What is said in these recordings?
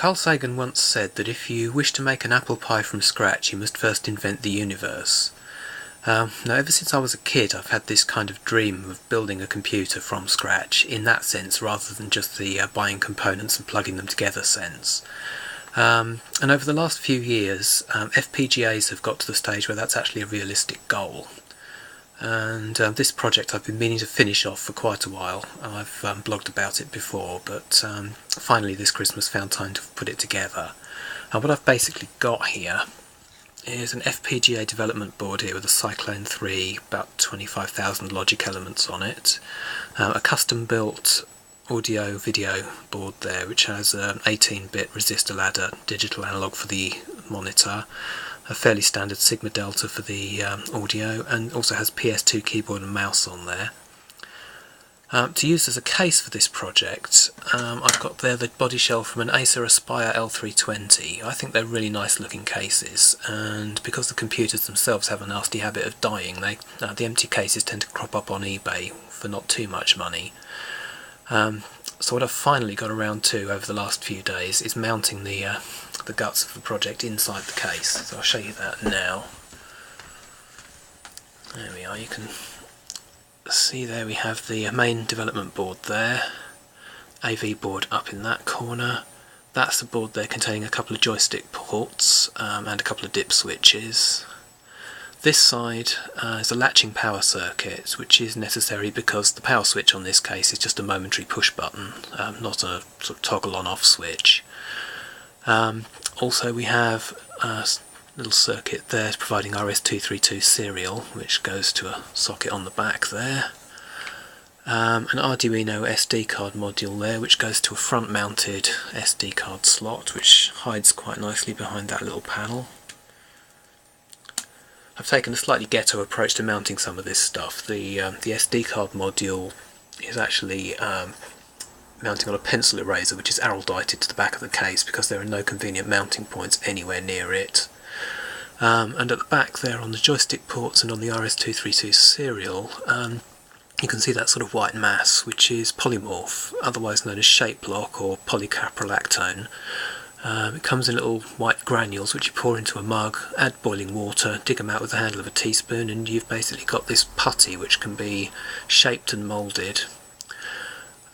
Carl Sagan once said that if you wish to make an apple pie from scratch, you must first invent the universe. Now, ever since I was a kid, I've had this kind of dream of building a computer from scratch, in that sense, rather than just the buying components and plugging them together sense. And over the last few years, FPGAs have got to the stage where that's actually a realistic goal. And this project I've been meaning to finish off for quite a while. I've blogged about it before, but finally this Christmas found time to put it together. And what I've basically got here is an FPGA development board here with a Cyclone 3, about 25,000 logic elements on it, a custom built audio video board there which has an 18-bit resistor ladder, digital analog for the monitor, a fairly standard Sigma Delta for the audio, and also has PS2 keyboard and mouse on there. To use as a case for this project, I've got there the body shell from an Aspire L320. I think they're really nice looking cases, and because the computers themselves have a nasty habit of dying, the empty cases tend to crop up on eBay for not too much money. So what I've finally got around to over the last few days is mounting the guts of the project inside the case. So I'll show you that now. There we are, you can see there we have the main development board there, AV board up in that corner. That's the board there containing a couple of joystick ports and a couple of dip switches. This side is a latching power circuit, which is necessary because the power switch on this case is just a momentary push button, not a sort of toggle on off switch. Also we have a little circuit there providing RS232 serial, which goes to a socket on the back there. An Arduino SD card module there, which goes to a front mounted SD card slot, which hides quite nicely behind that little panel. I've taken a slightly ghetto approach to mounting some of this stuff. The SD card module is actually mounting on a pencil eraser, which is araldited to the back of the case because there are no convenient mounting points anywhere near it. And at the back there on the joystick ports and on the RS232 serial, you can see that sort of white mass, which is polymorph, otherwise known as shape block or polycaprolactone. It comes in little white granules which you pour into a mug, add boiling water, dig them out with the handle of a teaspoon, and you've basically got this putty which can be shaped and moulded.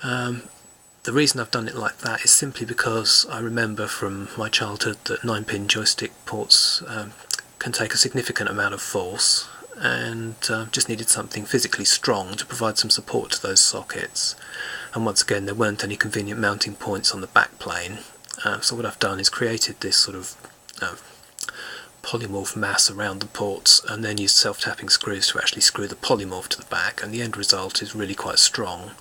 The reason I've done it like that is simply because I remember from my childhood that 9-pin joystick ports can take a significant amount of force, and just needed something physically strong to provide some support to those sockets. And once again, there weren't any convenient mounting points on the back plane. So what I've done is created this sort of polymorph mass around the ports, and then used self-tapping screws to actually screw the polymorph to the back, and the end result is really quite strong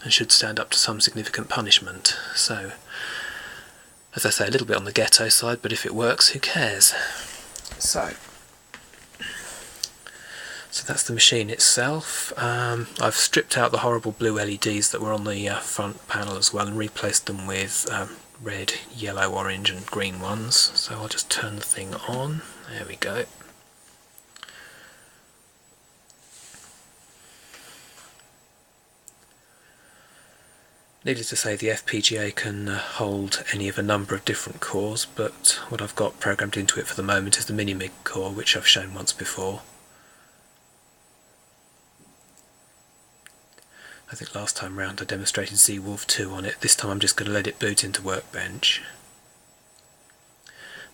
and should stand up to some significant punishment. So, as I say, a little bit on the ghetto side, but if it works, who cares? So that's the machine itself. I've stripped out the horrible blue LEDs that were on the front panel as well and replaced them with red, yellow, orange and green ones. So I'll just turn the thing on. There we go. Needless to say, the FPGA can hold any of a number of different cores, but what I've got programmed into it for the moment is the Minimig core, which I've shown once before. I think last time round I demonstrated Z-Wolf 2 on it. This time I'm just going to let it boot into Workbench.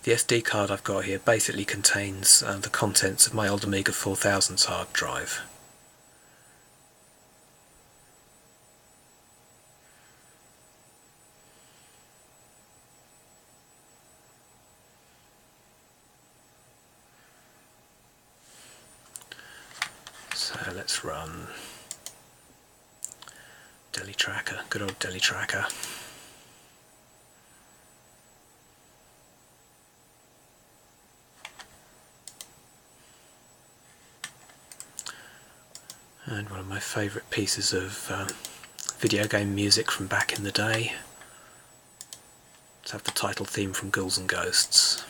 The SD card I've got here basically contains the contents of my old Amiga 4000's hard drive. So let's run Deli Tracker, good old Deli Tracker. And one of my favourite pieces of video game music from back in the day. Let's have the title theme from Ghouls and Ghosts.